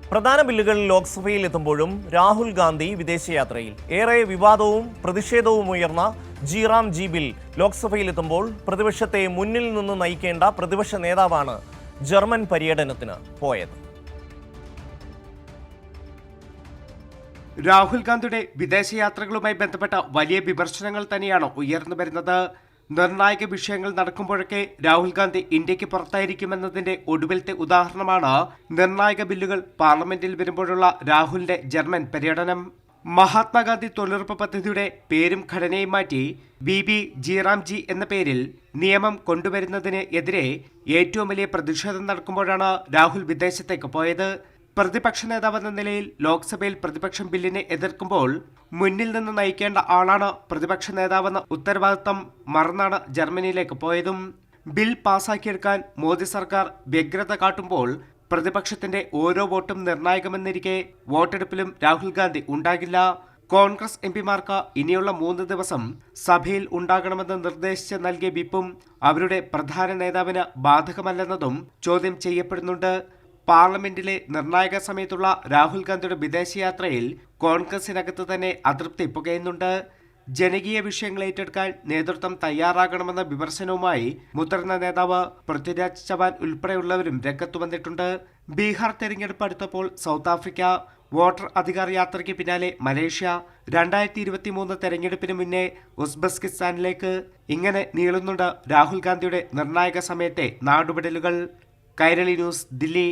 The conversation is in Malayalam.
പ്രധാന ബില്ലുകൾ ലോക്സഭയിൽ എത്തുമ്പോഴും രാഹുൽ ഗാന്ധി വിദേശയാത്രയിൽ. ഏറെ വിവാദവും പ്രതിഷേധവും ഉയർന്ന ജി ബിൽ ലോക്സഭയിലെത്തുമ്പോൾ പ്രതിപക്ഷത്തെ മുന്നിൽ നിന്ന് നയിക്കേണ്ട പ്രതിപക്ഷ നേതാവാണ് ജർമ്മൻ പര്യടനത്തിന് പോയത്. രാഹുൽ ഗാന്ധിയുടെ വിദേശയാത്രകളുമായി ബന്ധപ്പെട്ട വലിയ വിമർശനങ്ങൾ തന്നെയാണ് ഉയർന്നു വരുന്നത്. നിർണായക വിഷയങ്ങൾ നടക്കുമ്പോഴൊക്കെ രാഹുൽ ഗാന്ധി ഇന്ത്യക്ക് പുറത്തായിരിക്കുമെന്നതിന്റെ ഒടുവിലത്തെ ഉദാഹരണമാണ് നിർണായക ബില്ലുകൾ പാർലമെന്റിൽ വരുമ്പോഴുള്ള രാഹുലിന്റെ ജർമ്മൻ പര്യടനം. മഹാത്മാഗാന്ധി തൊഴിലുറപ്പ് പദ്ധതിയുടെ പേരും ഘടനയും മാറ്റി ജി എന്ന പേരിൽ നിയമം കൊണ്ടുവരുന്നതിന് എതിരെ ഏറ്റവും വലിയ പ്രതിഷേധം നടക്കുമ്പോഴാണ് രാഹുൽ വിദേശത്തേക്ക് പോയത്. പ്രതിപക്ഷ നേതാവെന്ന നിലയിൽ ലോക്സഭയിൽ പ്രതിപക്ഷം ബില്ലിനെ എതിർക്കുമ്പോൾ മുന്നിൽ നിന്ന് നയിക്കേണ്ട ആളാണ് പ്രതിപക്ഷ നേതാവെന്ന ഉത്തരവാദിത്തം മറന്നാണ് ജർമ്മനിയിലേക്ക് പോയതും. ബിൽ പാസാക്കിയെടുക്കാൻ മോദി സർക്കാർ വ്യഗ്രത കാട്ടുമ്പോൾ പ്രതിപക്ഷത്തിന്റെ ഓരോ വോട്ടും നിർണായകമെന്നിരിക്കെ വോട്ടെടുപ്പിലും രാഹുൽ ഗാന്ധി ഉണ്ടാകില്ല. കോൺഗ്രസ് എംപിമാർക്ക് ഇനിയുള്ള 3 ദിവസം സഭയിൽ ഉണ്ടാകണമെന്ന് നിർദ്ദേശിച്ച് നൽകിയ വിപ്പും അവരുടെ പ്രധാന നേതാവിന് ബാധകമല്ലെന്നതും ചോദ്യം ചെയ്യപ്പെടുന്നുണ്ട്. പാർലമെന്റിലെ നിർണായക സമയത്തുള്ള രാഹുൽ ഗാന്ധിയുടെ വിദേശയാത്രയിൽ കോൺഗ്രസിനകത്ത് തന്നെ അതൃപ്തി പുകയുന്നുണ്ട്. ജനകീയ വിഷയങ്ങൾ ഏറ്റെടുക്കാൻ നേതൃത്വം തയ്യാറാകണമെന്ന വിമർശനവുമായി മുതിർന്ന നേതാവ് പൃഥ്വിരാജ് ചവാൻ ഉൾപ്പെടെയുള്ളവരും രംഗത്തു വന്നിട്ടുണ്ട്. ബീഹാർ തെരഞ്ഞെടുപ്പ് അടുത്തപ്പോൾ സൗത്ത് ആഫ്രിക്ക, വോട്ടർ അധികാർ യാത്രയ്ക്ക് പിന്നാലെ മലേഷ്യ, 2023 തെരഞ്ഞെടുപ്പിന് മുന്നേ ഉസ്ബെക്കിസ്ഥാനിലേക്ക്, ഇങ്ങനെ നീളുന്നുണ്ട് രാഹുൽ ഗാന്ധിയുടെ നിർണായക സമയത്തെ നാടുവിടലുകൾ. കൈരളി ന്യൂസ്, ദില്ലി.